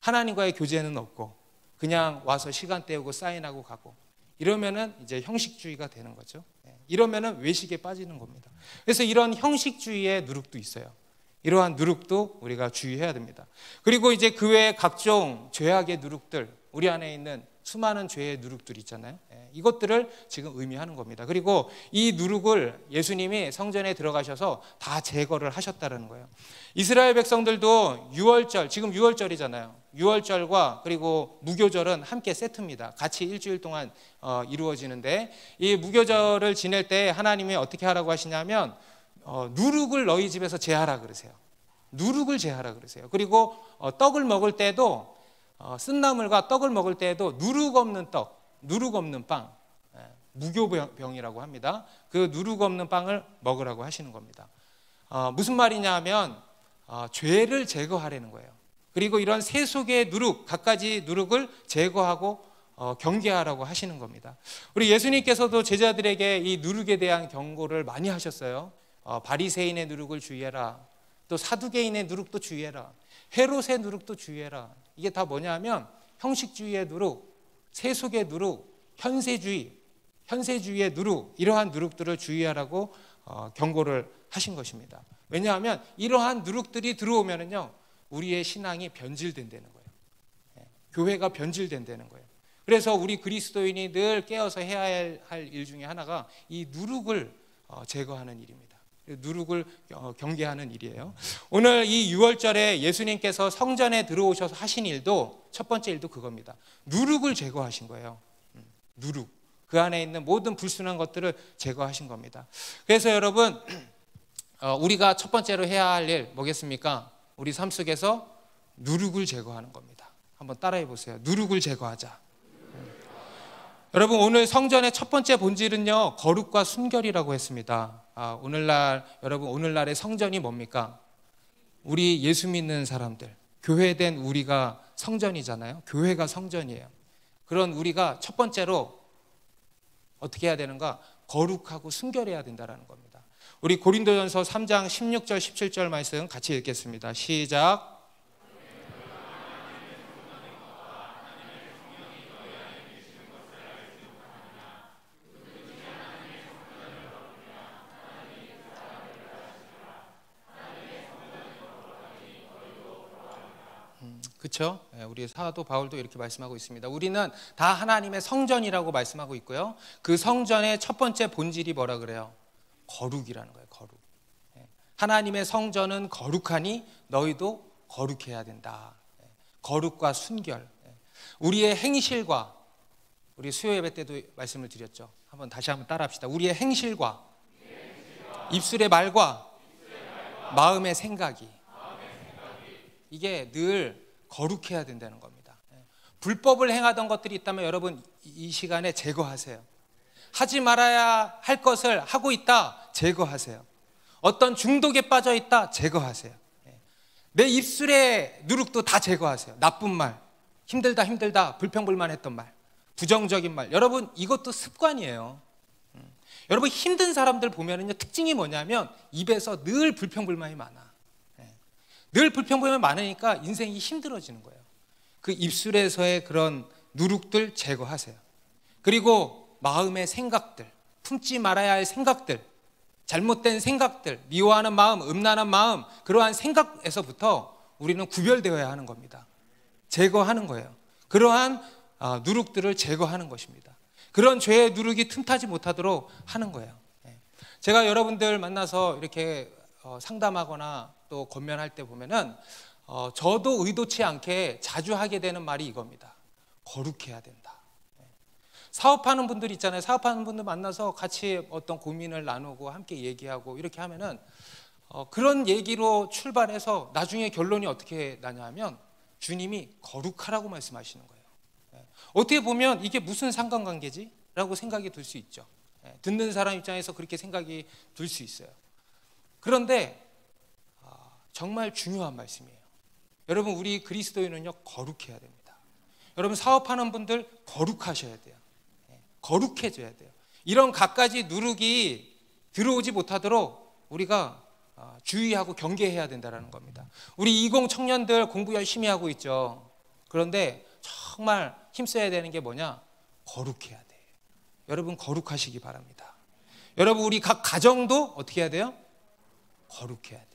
하나님과의 교제는 없고 그냥 와서 시간 때우고 사인하고 가고, 이러면은 이제 형식주의가 되는 거죠. 이러면은 외식에 빠지는 겁니다. 그래서 이런 형식주의의 누룩도 있어요. 이러한 누룩도 우리가 주의해야 됩니다. 그리고 이제 그 외에 각종 죄악의 누룩들, 우리 안에 있는 수많은 죄의 누룩들 있잖아요. 이것들을 지금 의미하는 겁니다. 그리고 이 누룩을 예수님이 성전에 들어가셔서 다 제거를 하셨다는 거예요. 이스라엘 백성들도 유월절, 지금 유월절이잖아요. 유월절과 그리고 무교절은 함께 세트입니다. 같이 일주일 동안 이루어지는데, 이 무교절을 지낼 때 하나님이 어떻게 하라고 하시냐면 누룩을 너희 집에서 제하라 그러세요. 누룩을 제하라 그러세요. 그리고 떡을 먹을 때도 쓴나물과 떡을 먹을 때에도 누룩 없는 떡, 누룩 없는 빵, 무교병이라고 합니다. 그 누룩 없는 빵을 먹으라고 하시는 겁니다. 무슨 말이냐 하면 죄를 제거하라는 거예요. 그리고 이런 세속의 누룩, 갖가지 누룩을 제거하고 경계하라고 하시는 겁니다. 우리 예수님께서도 제자들에게 이 누룩에 대한 경고를 많이 하셨어요. 바리새인의 누룩을 주의해라. 또 사두개인의 누룩도 주의해라. 헤롯의 누룩도 주의해라. 이게 다 뭐냐 하면 형식주의의 누룩, 세속의 누룩, 현세주의의 누룩, 이러한 누룩들을 주의하라고 경고를 하신 것입니다. 왜냐하면 이러한 누룩들이 들어오면은요, 우리의 신앙이 변질된다는 거예요. 교회가 변질된다는 거예요. 그래서 우리 그리스도인이 늘 깨어서 해야 할 일 중에 하나가 이 누룩을 제거하는 일입니다. 누룩을 경계하는 일이에요. 오늘 이 6월절에 예수님께서 성전에 들어오셔서 하신 일도, 첫 번째 일도 그겁니다. 누룩을 제거하신 거예요. 누룩, 그 안에 있는 모든 불순한 것들을 제거하신 겁니다. 그래서 여러분, 우리가 첫 번째로 해야 할 일 뭐겠습니까? 우리 삶 속에서 누룩을 제거하는 겁니다. 한번 따라해 보세요. 누룩을 제거하자. 여러분, 오늘 성전의 첫 번째 본질은요, 거룩과 순결이라고 했습니다. 오늘날의 성전이 뭡니까? 우리 예수 믿는 사람들, 교회된 우리가 성전이잖아요. 교회가 성전이에요. 그런 우리가 첫 번째로 어떻게 해야 되는가? 거룩하고 순결해야 된다는 겁니다. 우리 고린도전서 3장 16절 17절 말씀 같이 읽겠습니다. 시작. 그렇죠? 우리 사도 바울도 이렇게 말씀하고 있습니다. 우리는 다 하나님의 성전이라고 말씀하고 있고요. 그 성전의 첫 번째 본질이 뭐라 그래요? 거룩이라는 거예요. 거룩. 하나님의 성전은 거룩하니 너희도 거룩해야 된다. 거룩과 순결. 우리의 행실과, 우리 수요 예배 때도 말씀을 드렸죠. 다시 한번 따라합시다. 우리의 행실과 입술의 말과 마음의 생각이 이게 늘 거룩해야 된다는 겁니다. 불법을 행하던 것들이 있다면 여러분 이 시간에 제거하세요. 하지 말아야 할 것을 하고 있다, 제거하세요. 어떤 중독에 빠져 있다, 제거하세요. 내 입술의 누룩도 다 제거하세요. 나쁜 말, 힘들다, 불평불만했던 말, 부정적인 말. 여러분 이것도 습관이에요. 여러분 힘든 사람들 보면은요, 특징이 뭐냐면 입에서 늘 불평불만이 많아. 늘 불평불만이 많으니까 인생이 힘들어지는 거예요. 그 입술에서의 그런 누룩들 제거하세요. 그리고 마음의 생각들, 품지 말아야 할 생각들, 잘못된 생각들, 미워하는 마음, 음란한 마음, 그러한 생각에서부터 우리는 구별되어야 하는 겁니다. 제거하는 거예요. 그러한 누룩들을 제거하는 것입니다. 그런 죄의 누룩이 틈타지 못하도록 하는 거예요. 제가 여러분들 만나서 이렇게 상담하거나 또 권면할 때 보면은 저도 의도치 않게 자주 하게 되는 말이 이겁니다. 거룩해야 된다. 사업하는 분들 있잖아요. 사업하는 분들 만나서 같이 어떤 고민을 나누고 함께 얘기하고 이렇게 하면은 그런 얘기로 출발해서 나중에 결론이 어떻게 나냐 하면 주님이 거룩하라고 말씀하시는 거예요. 어떻게 보면 이게 무슨 상관관계지? 라고 생각이 들 수 있죠. 듣는 사람 입장에서 그렇게 생각이 들 수 있어요. 그런데 정말 중요한 말씀이에요. 여러분 우리 그리스도인은요 거룩해야 됩니다. 여러분 사업하는 분들 거룩하셔야 돼요. 거룩해져야 돼요. 이런 갖가지 누룩이 들어오지 못하도록 우리가 주의하고 경계해야 된다는 겁니다. 우리 20 청년들 공부 열심히 하고 있죠. 그런데 정말 힘써야 되는 게 뭐냐? 거룩해야 돼. 여러분 거룩하시기 바랍니다. 여러분 우리 각 가정도 어떻게 해야 돼요? 거룩해야 돼.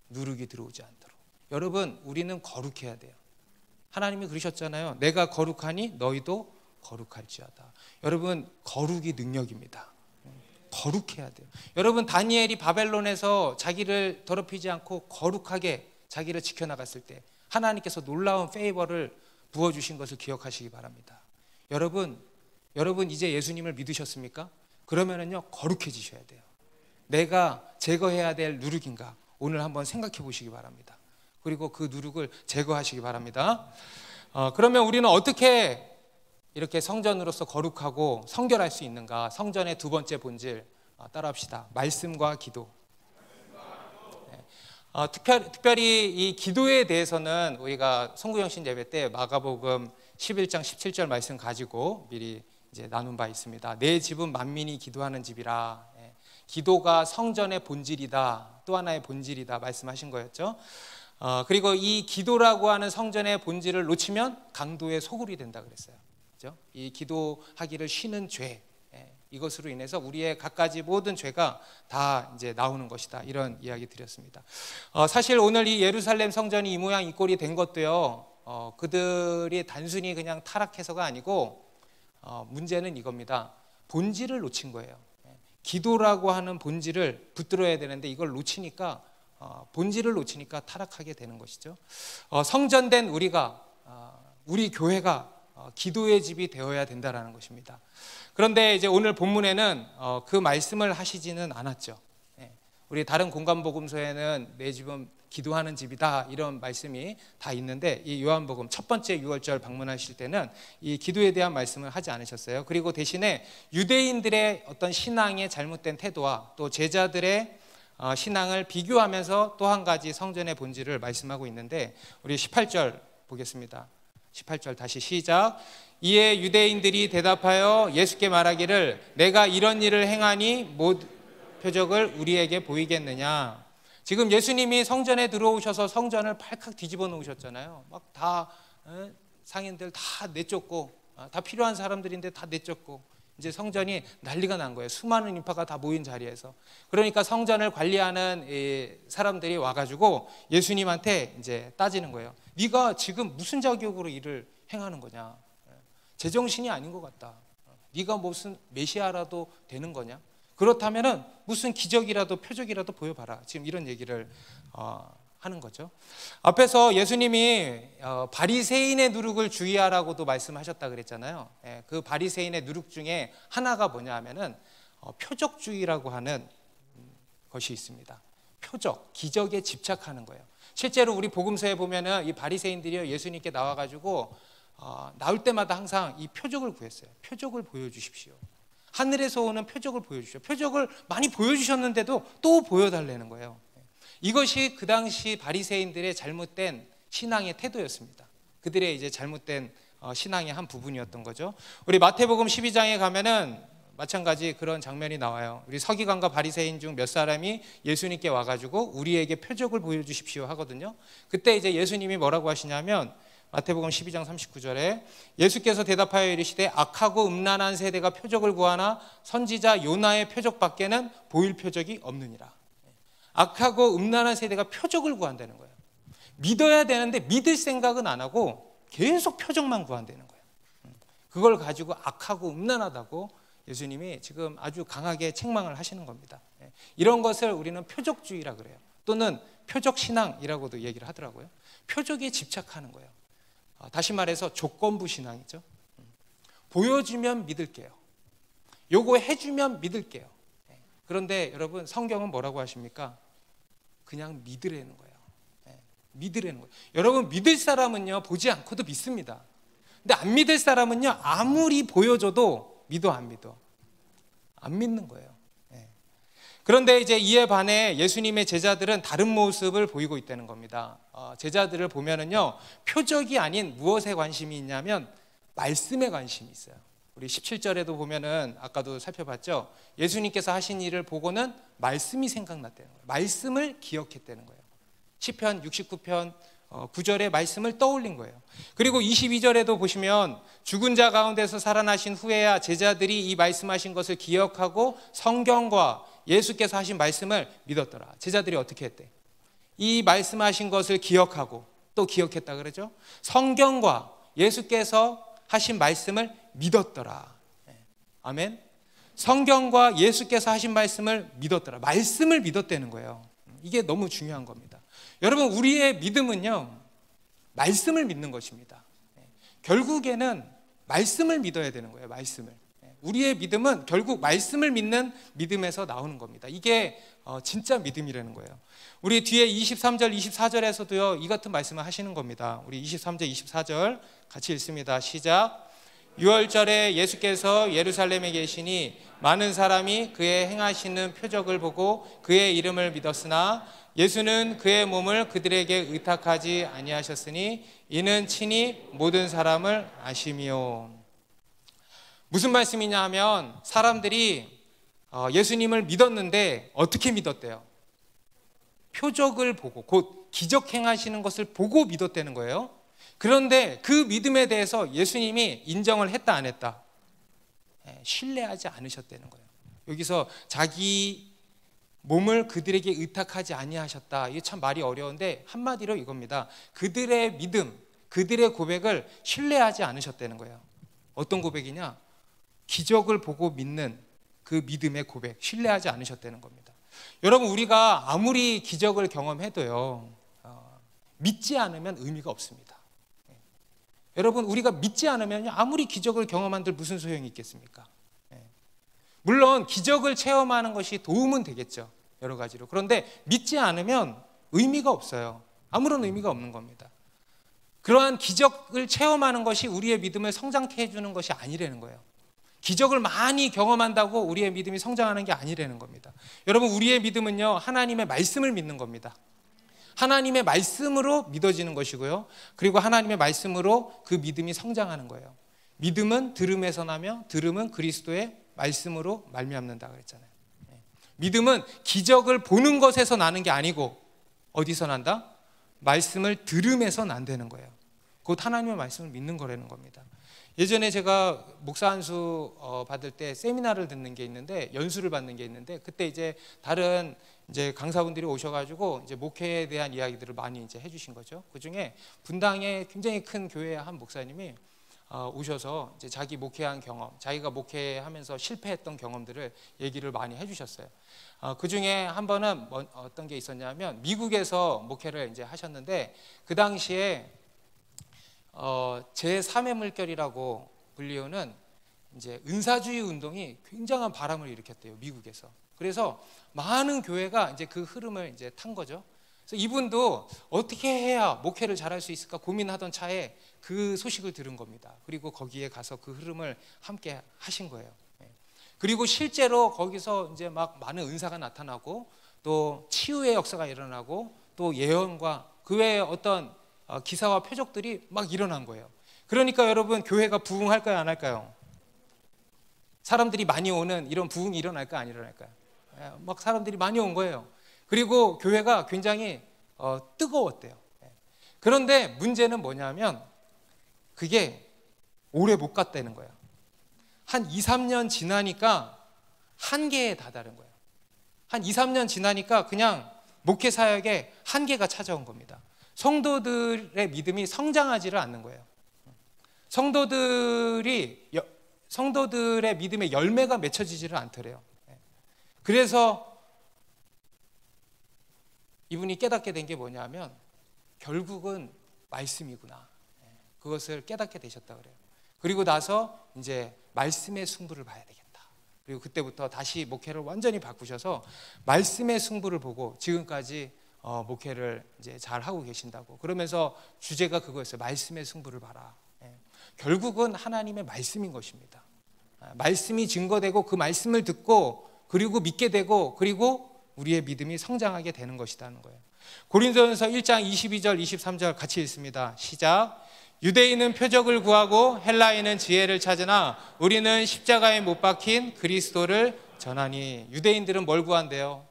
누룩이 들어오지 않도록. 여러분 우리는 거룩해야 돼요. 하나님이 그러셨잖아요. 내가 거룩하니 너희도 거룩할지어다. 여러분 거룩이 능력입니다. 거룩해야 돼요. 여러분 다니엘이 바벨론에서 자기를 더럽히지 않고 거룩하게 자기를 지켜나갔을 때 하나님께서 놀라운 페이버를 부어주신 것을 기억하시기 바랍니다. 여러분 이제 예수님을 믿으셨습니까? 그러면은요 거룩해지셔야 돼요. 내가 제거해야 될 누룩인가 오늘 한번 생각해 보시기 바랍니다. 그리고 그 누룩을 제거하시기 바랍니다. 그러면 우리는 어떻게 이렇게 성전으로서 거룩하고 성결할 수 있는가? 성전의 두 번째 본질 따라합시다. 말씀과 기도. 특별히 이 기도에 대해서는 우리가 송구영신 예배 때 마가복음 11장 17절 말씀 가지고 미리 이제 나눈 바 있습니다. 내 집은 만민이 기도하는 집이라. 기도가 성전의 본질이다. 또 하나의 본질이다 말씀하신 거였죠. 그리고 이 기도라고 하는 성전의 본질을 놓치면 강도의 소굴이 된다 그랬어요. 그렇죠? 이 기도하기를 쉬는 죄, 이것으로 인해서 우리의 갖가지 모든 죄가 다 이제 나오는 것이다. 이런 이야기 드렸습니다. 사실 오늘 이 예루살렘 성전이 이 모양 이 꼴이 된 것도요. 그들이 단순히 그냥 타락해서가 아니고 문제는 이겁니다. 본질을 놓친 거예요. 기도라고 하는 본질을 붙들어야 되는데 이걸 놓치니까 본질을 놓치니까 타락하게 되는 것이죠. 성전된 우리가 우리 교회가 기도의 집이 되어야 된다라는 것입니다. 그런데 이제 오늘 본문에는 그 말씀을 하시지는 않았죠. 우리 다른 공간복음서에는 내 집은 기도하는 집이다 이런 말씀이 다 있는데 이 요한복음 첫 번째 6월절 방문하실 때는 이 기도에 대한 말씀을 하지 않으셨어요. 그리고 대신에 유대인들의 어떤 신앙의 잘못된 태도와 또 제자들의 신앙을 비교하면서 또 한 가지 성전의 본질을 말씀하고 있는데 우리 18절 보겠습니다. 18절 다시 시작. 이에 유대인들이 대답하여 예수께 말하기를 내가 이런 일을 행하니 못 표적을 우리에게 보이겠느냐. 지금 예수님이 성전에 들어오셔서 성전을 팔칵 뒤집어 놓으셨잖아요. 막 다 상인들 다 내쫓고 다 필요한 사람들인데 다 내쫓고 이제 성전이 난리가 난 거예요. 수많은 인파가 다 모인 자리에서. 그러니까 성전을 관리하는 사람들이 와가지고 예수님한테 이제 따지는 거예요. 네가 지금 무슨 자격으로 일을 행하는 거냐? 제정신이 아닌 것 같다. 네가 무슨 메시아라도 되는 거냐? 그렇다면은 무슨 기적이라도 표적이라도 보여봐라. 지금 이런 얘기를 하는 거죠. 앞에서 예수님이 바리새인의 누룩을 주의하라고도 말씀하셨다 그랬잖아요. 그 바리새인의 누룩 중에 하나가 뭐냐 하면은 표적주의라고 하는 것이 있습니다. 표적, 기적에 집착하는 거예요. 실제로 우리 복음서에 보면은 이 바리새인들이 예수님께 나와가지고 나올 때마다 항상 이 표적을 구했어요. 표적을 보여주십시오. 하늘에서 오는 표적을 보여주십시오. 표적을 많이 보여주셨는데도 또 보여달라는 거예요. 이것이 그 당시 바리새인들의 잘못된 신앙의 태도였습니다. 그들의 이제 잘못된 신앙의 한 부분이었던 거죠. 우리 마태복음 12장에 가면은 마찬가지 그런 장면이 나와요. 우리 서기관과 바리새인 중 몇 사람이 예수님께 와가지고 우리에게 표적을 보여주십시오 하거든요. 그때 이제 예수님이 뭐라고 하시냐면 마태복음 12장 39절에 예수께서 대답하여 이르시되 악하고 음란한 세대가 표적을 구하나 선지자 요나의 표적밖에는 보일 표적이 없느니라. 악하고 음란한 세대가 표적을 구한다는 거예요. 믿어야 되는데 믿을 생각은 안 하고 계속 표적만 구한다는 거예요. 그걸 가지고 악하고 음란하다고 예수님이 지금 아주 강하게 책망을 하시는 겁니다. 이런 것을 우리는 표적주의라 그래요. 또는 표적신앙이라고도 얘기를 하더라고요. 표적에 집착하는 거예요. 다시 말해서 조건부 신앙이죠. 보여주면 믿을게요. 요거 해주면 믿을게요. 그런데 여러분 성경은 뭐라고 하십니까? 그냥 믿으라는 거예요. 믿으라는 거예요. 여러분 믿을 사람은요 보지 않고도 믿습니다. 근데 안 믿을 사람은요 아무리 보여줘도 믿어 안 믿어? 안 믿는 거예요. 그런데 이제 이에 반해 예수님의 제자들은 다른 모습을 보이고 있다는 겁니다. 제자들을 보면은요 표적이 아닌 무엇에 관심이 있냐면 말씀에 관심이 있어요. 우리 17절에도 보면은 아까도 살펴봤죠. 예수님께서 하신 일을 보고는 말씀이 생각났다는 거예요. 말씀을 기억했다는 거예요. 시편 69편 9절의 말씀을 떠올린 거예요. 그리고 22절에도 보시면 죽은 자 가운데서 살아나신 후에야 제자들이 이 말씀하신 것을 기억하고 성경과 예수께서 하신 말씀을 믿었더라. 제자들이 어떻게 했대? 이 말씀하신 것을 기억하고 또 기억했다 그러죠. 성경과 예수께서 하신 말씀을 믿었더라. 아멘. 성경과 예수께서 하신 말씀을 믿었더라. 말씀을 믿었다는 거예요. 이게 너무 중요한 겁니다. 여러분 우리의 믿음은요 말씀을 믿는 것입니다. 결국에는 말씀을 믿어야 되는 거예요. 말씀을. 우리의 믿음은 결국 말씀을 믿는 믿음에서 나오는 겁니다. 이게 진짜 믿음이라는 거예요. 우리 뒤에 23절 24절에서도요 이 같은 말씀을 하시는 겁니다. 우리 23절 24절 같이 읽습니다. 시작. 유월절에 예수께서 예루살렘에 계시니 많은 사람이 그의 행하시는 표적을 보고 그의 이름을 믿었으나 예수는 그의 몸을 그들에게 의탁하지 아니하셨으니 이는 친히 모든 사람을 아심이요. 무슨 말씀이냐 하면 사람들이 예수님을 믿었는데 어떻게 믿었대요? 표적을 보고 곧 기적 행하시는 것을 보고 믿었다는 거예요. 그런데 그 믿음에 대해서 예수님이 인정을 했다 안 했다? 신뢰하지 않으셨다는 거예요. 여기서 자기 몸을 그들에게 의탁하지 아니하셨다. 이게 참 말이 어려운데 한마디로 이겁니다. 그들의 믿음, 그들의 고백을 신뢰하지 않으셨다는 거예요. 어떤 고백이냐? 기적을 보고 믿는 그 믿음의 고백, 신뢰하지 않으셨다는 겁니다. 여러분 우리가 아무리 기적을 경험해도요 믿지 않으면 의미가 없습니다. 여러분 우리가 믿지 않으면 아무리 기적을 경험한들 무슨 소용이 있겠습니까? 물론 기적을 체험하는 것이 도움은 되겠죠. 여러 가지로. 그런데 믿지 않으면 의미가 없어요. 아무런 의미가 없는 겁니다. 그러한 기적을 체험하는 것이 우리의 믿음을 성장케 해주는 것이 아니라는 거예요. 기적을 많이 경험한다고 우리의 믿음이 성장하는 게 아니라는 겁니다. 여러분 우리의 믿음은요 하나님의 말씀을 믿는 겁니다. 하나님의 말씀으로 믿어지는 것이고요. 그리고 하나님의 말씀으로 그 믿음이 성장하는 거예요. 믿음은 들음에서 나며 들음은 그리스도의 말씀으로 말미암는다 그랬잖아요. 믿음은 기적을 보는 것에서 나는 게 아니고 어디서 난다? 말씀을 들음에서 난다는 거예요. 곧 하나님의 말씀을 믿는 거라는 겁니다. 예전에 제가 목사 안수 받을 때 세미나를 듣는 게 있는데, 연수를 받는 게 있는데, 그때 이제 다른 이제 강사분들이 오셔가지고 이제 목회에 대한 이야기들을 많이 이제 해주신 거죠. 그 중에 분당의 굉장히 큰 교회의 한 목사님이 오셔서 이제 자기 목회한 경험, 자기가 목회하면서 실패했던 경험들을 얘기를 많이 해주셨어요. 그 중에 한 번은 어떤 게 있었냐면, 미국에서 목회를 이제 하셨는데, 그 당시에 제3의 물결이라고 불리우는 이제 은사주의 운동이 굉장한 바람을 일으켰대요, 미국에서. 그래서 많은 교회가 이제 그 흐름을 이제 탄 거죠. 그래서 이분도 어떻게 해야 목회를 잘할 수 있을까 고민하던 차에 그 소식을 들은 겁니다. 그리고 거기에 가서 그 흐름을 함께 하신 거예요. 그리고 실제로 거기서 이제 막 많은 은사가 나타나고, 또 치유의 역사가 일어나고, 또 예언과 그 외에 어떤 기사와 표적들이 막 일어난 거예요. 그러니까 여러분, 교회가 부흥할까요, 안 할까요? 사람들이 많이 오는 이런 부흥이 일어날까요, 안 일어날까요? 막 사람들이 많이 온 거예요. 그리고 교회가 굉장히 뜨거웠대요. 그런데 문제는 뭐냐면, 그게 오래 못 갔다는 거예요. 한 2, 3년 지나니까 한계에 다다른 거예요. 한 2, 3년 지나니까 그냥 목회 사역에 한계가 찾아온 겁니다. 성도들의 믿음이 성장하지를 않는 거예요. 성도들의 믿음의 열매가 맺혀지지를 않더래요. 그래서 이분이 깨닫게 된 게 뭐냐면, 결국은 말씀이구나, 그것을 깨닫게 되셨다 그래요. 그리고 나서 이제 말씀의 승부를 봐야 되겠다. 그리고 그때부터 다시 목회를 완전히 바꾸셔서 말씀의 승부를 보고 지금까지 목회를 이제 잘 하고 계신다고. 그러면서 주제가 그거였어요. 말씀의 승부를 봐라. 결국은 하나님의 말씀인 것입니다. 말씀이 증거되고 그 말씀을 듣고 그리고 믿게 되고, 그리고 우리의 믿음이 성장하게 되는 것이라는 거예요. 고린도전서 1장 22절 23절 같이 읽습니다. 시작. 유대인은 표적을 구하고 헬라인은 지혜를 찾으나 우리는 십자가에 못 박힌 그리스도를 전하니. 유대인들은 뭘 구한대요?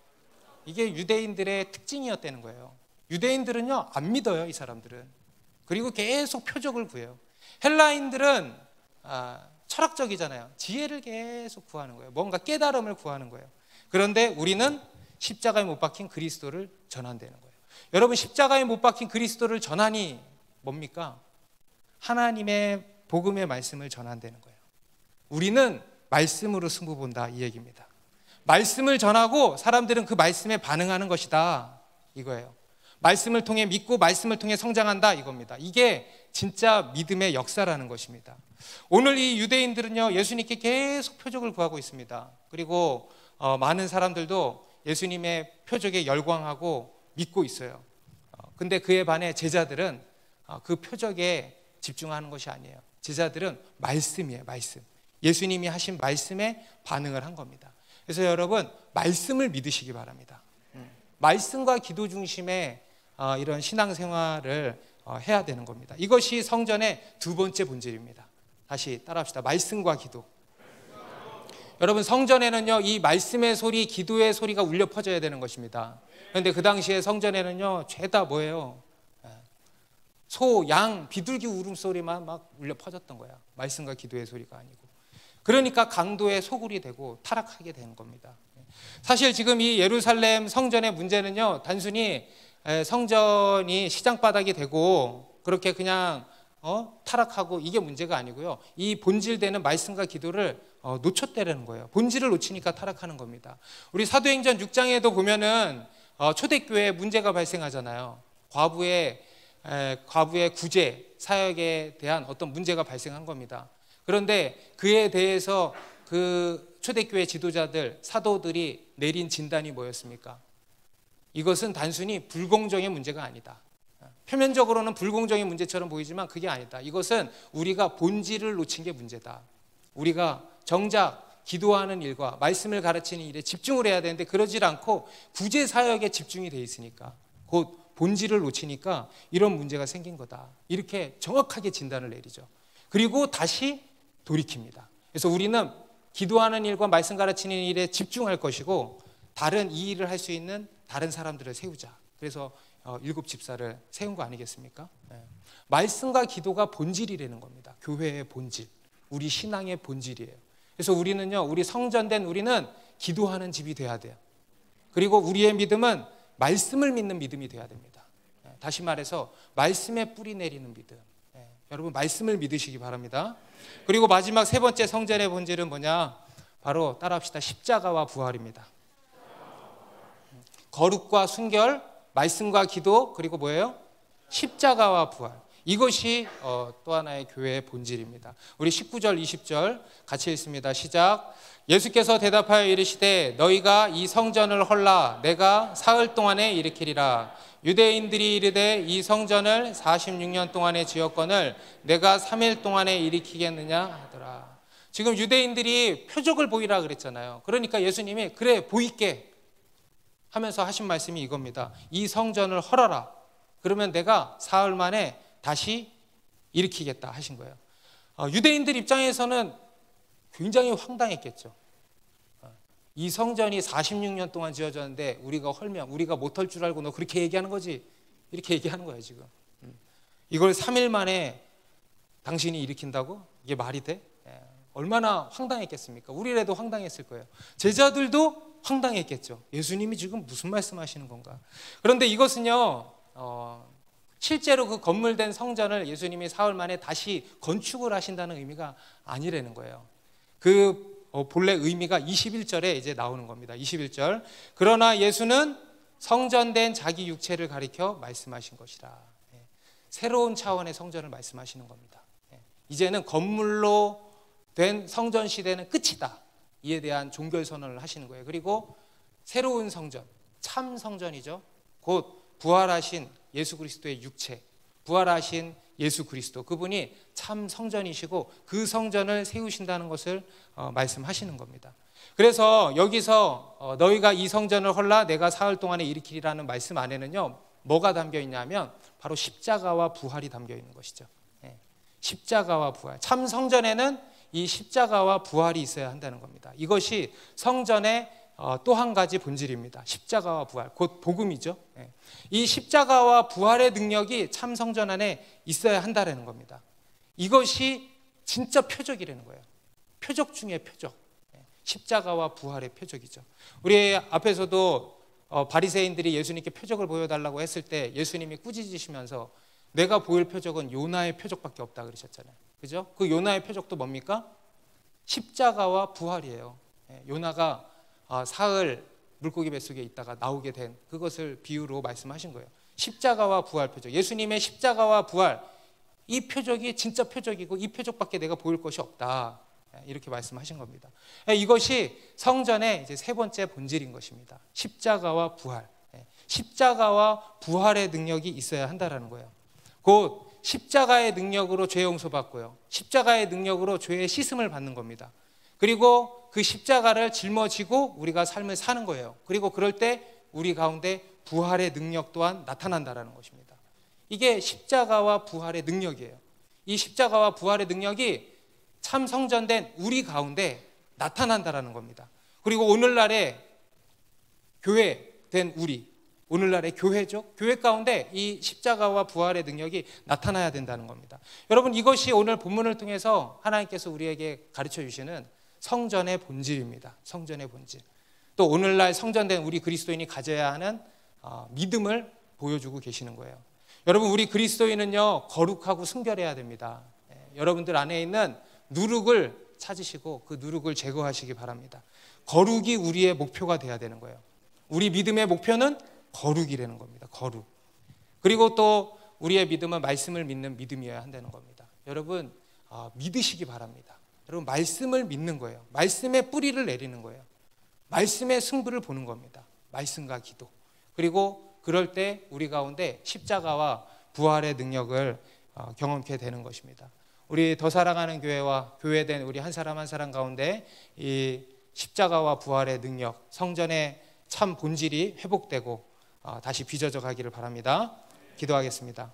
이게 유대인들의 특징이었다는 거예요. 유대인들은요, 안 믿어요, 이 사람들은. 그리고 계속 표적을 구해요. 헬라인들은 철학적이잖아요. 지혜를 계속 구하는 거예요. 뭔가 깨달음을 구하는 거예요. 그런데 우리는 십자가에 못 박힌 그리스도를 전한다는 거예요. 여러분, 십자가에 못 박힌 그리스도를 전하니 뭡니까? 하나님의 복음의 말씀을 전한다는 거예요. 우리는 말씀으로 승부 본다, 이 얘기입니다. 말씀을 전하고 사람들은 그 말씀에 반응하는 것이다, 이거예요. 말씀을 통해 믿고 말씀을 통해 성장한다, 이겁니다. 이게 진짜 믿음의 역사라는 것입니다. 오늘 이 유대인들은요, 예수님께 계속 표적을 구하고 있습니다. 그리고 많은 사람들도 예수님의 표적에 열광하고 믿고 있어요. 근데 그에 반해 제자들은 그 표적에 집중하는 것이 아니에요. 제자들은 말씀이에요, 말씀. 예수님이 하신 말씀에 반응을 한 겁니다. 그래서 여러분, 말씀을 믿으시기 바랍니다. 말씀과 기도 중심의 이런 신앙생활을 해야 되는 겁니다. 이것이 성전의 두 번째 본질입니다. 다시 따라합시다. 말씀과 기도. 여러분, 성전에는요, 이 말씀의 소리, 기도의 소리가 울려 퍼져야 되는 것입니다. 그런데 그 당시에 성전에는요, 죄다 뭐예요? 소, 양, 비둘기 울음소리만 막 울려 퍼졌던 거야. 말씀과 기도의 소리가 아니고. 그러니까 강도의 소굴이 되고 타락하게 된 겁니다. 사실 지금 이 예루살렘 성전의 문제는요, 단순히 성전이 시장바닥이 되고 그렇게 그냥 타락하고 이게 문제가 아니고요. 이 본질되는 말씀과 기도를 놓쳤다는 거예요. 본질을 놓치니까 타락하는 겁니다. 우리 사도행전 6장에도 보면은 초대교회에 문제가 발생하잖아요. 과부의 구제 사역에 대한 어떤 문제가 발생한 겁니다. 그런데 그에 대해서 그 초대교회 지도자들, 사도들이 내린 진단이 뭐였습니까? 이것은 단순히 불공정의 문제가 아니다. 표면적으로는 불공정의 문제처럼 보이지만 그게 아니다. 이것은 우리가 본질을 놓친 게 문제다. 우리가 정작 기도하는 일과 말씀을 가르치는 일에 집중을 해야 되는데 그러질 않고 구제 사역에 집중이 돼 있으니까, 곧 본질을 놓치니까 이런 문제가 생긴 거다. 이렇게 정확하게 진단을 내리죠. 그리고 다시 돌이킵니다. 그래서 우리는 기도하는 일과 말씀 가르치는 일에 집중할 것이고, 다른 이 일을 할 수 있는 다른 사람들을 세우자. 그래서 일곱 집사를 세운 거 아니겠습니까? 말씀과 기도가 본질이라는 겁니다. 교회의 본질, 우리 신앙의 본질이에요. 그래서 우리는요, 우리 성전된 우리는 기도하는 집이 돼야 돼요. 그리고 우리의 믿음은 말씀을 믿는 믿음이 돼야 됩니다. 다시 말해서 말씀에 뿌리 내리는 믿음. 여러분 말씀을 믿으시기 바랍니다. 그리고 마지막 세 번째 성전의 본질은 뭐냐? 바로 따라합시다. 십자가와 부활입니다. 거룩과 순결, 말씀과 기도, 그리고 뭐예요? 십자가와 부활. 이것이 또 하나의 교회의 본질입니다. 우리 19절 20절 같이 읽습니다. 시작. 예수께서 대답하여 이르시되 너희가 이 성전을 헐라 내가 사흘 동안에 일으키리라. 유대인들이 이르되 이 성전을 46년 동안에 지었거늘 내가 3일 동안에 일으키겠느냐 하더라. 지금 유대인들이 표적을 보이라 그랬잖아요. 그러니까 예수님이 그래 보일게 하면서 하신 말씀이 이겁니다. 이 성전을 헐어라. 그러면 내가 사흘 만에 다시 일으키겠다 하신 거예요. 유대인들 입장에서는 굉장히 황당했겠죠. 이 성전이 46년 동안 지어졌는데 우리가 헐면 우리가 못할 줄 알고 너 그렇게 얘기하는 거지? 이렇게 얘기하는 거예요 지금. 이걸 3일 만에 당신이 일으킨다고? 이게 말이 돼? 얼마나 황당했겠습니까? 우리라도 황당했을 거예요. 제자들도 황당했겠죠. 예수님이 지금 무슨 말씀하시는 건가? 그런데 이것은요 실제로 그 건물된 성전을 예수님이 사흘 만에 다시 건축을 하신다는 의미가 아니라는 거예요. 그 본래 의미가 21절에 이제 나오는 겁니다. 21절. 그러나 예수는 성전된 자기 육체를 가리켜 말씀하신 것이라. 새로운 차원의 성전을 말씀하시는 겁니다. 이제는 건물로 된 성전 시대는 끝이다. 이에 대한 종결 선언을 하시는 거예요. 그리고 새로운 성전, 참 성전이죠. 곧 부활하신 예수 그리스도의 육체, 부활하신 예수 그리스도, 그분이 참 성전이시고 그 성전을 세우신다는 것을 말씀하시는 겁니다. 그래서 여기서 너희가 이 성전을 헐라 내가 사흘 동안에 일으키리라는 말씀 안에는요 뭐가 담겨 있냐면 바로 십자가와 부활이 담겨 있는 것이죠. 십자가와 부활. 참 성전에는 이 십자가와 부활이 있어야 한다는 겁니다. 이것이 성전의 또 한 가지 본질입니다. 십자가와 부활, 곧 복음이죠. 이 십자가와 부활의 능력이 참 성전 안에 있어야 한다는 겁니다. 이것이 진짜 표적이라는 거예요. 표적 중에 표적. 십자가와 부활의 표적이죠. 우리 앞에서도 바리새인들이 예수님께 표적을 보여달라고 했을 때 예수님이 꾸짖으시면서 내가 보일 표적은 요나의 표적밖에 없다 그러셨잖아요. 그죠? 그 요나의 표적도 뭡니까? 십자가와 부활이에요. 요나가 사흘 물고기 뱃속에 있다가 나오게 된 그것을 비유로 말씀하신 거예요. 십자가와 부활 표적. 예수님의 십자가와 부활, 이 표적이 진짜 표적이고 이 표적밖에 내가 보일 것이 없다. 이렇게 말씀하신 겁니다. 이것이 성전의 이제 세 번째 본질인 것입니다. 십자가와 부활. 십자가와 부활의 능력이 있어야 한다라는 거예요. 곧 십자가의 능력으로 죄 용서받고요. 십자가의 능력으로 죄의 씻음을 받는 겁니다. 그리고 그 십자가를 짊어지고 우리가 삶을 사는 거예요. 그리고 그럴 때 우리 가운데 부활의 능력 또한 나타난다라는 것입니다. 이게 십자가와 부활의 능력이에요. 이 십자가와 부활의 능력이 참 성전된 우리 가운데 나타난다라는 겁니다. 그리고 오늘날의 교회 된 우리, 오늘날의 교회죠. 교회 가운데 이 십자가와 부활의 능력이 나타나야 된다는 겁니다. 여러분, 이것이 오늘 본문을 통해서 하나님께서 우리에게 가르쳐 주시는 성전의 본질입니다. 성전의 본질. 또 오늘날 성전된 우리 그리스도인이 가져야 하는 믿음을 보여주고 계시는 거예요. 여러분, 우리 그리스도인은요 거룩하고 순결해야 됩니다. 여러분들 안에 있는 누룩을 찾으시고 그 누룩을 제거하시기 바랍니다. 거룩이 우리의 목표가 돼야 되는 거예요. 우리 믿음의 목표는 거룩이라는 겁니다. 거룩. 그리고 또 우리의 믿음은 말씀을 믿는 믿음이어야 한다는 겁니다. 여러분, 믿으시기 바랍니다. 여러분, 말씀을 믿는 거예요. 말씀의 뿌리를 내리는 거예요. 말씀의 승부를 보는 겁니다. 말씀과 기도. 그리고 그럴 때 우리 가운데 십자가와 부활의 능력을 경험케 되는 것입니다. 우리 더 사랑하는 교회와 교회된 우리 한 사람 한 사람 가운데 이 십자가와 부활의 능력, 성전의 참 본질이 회복되고 다시 빚어져 가기를 바랍니다. 기도하겠습니다.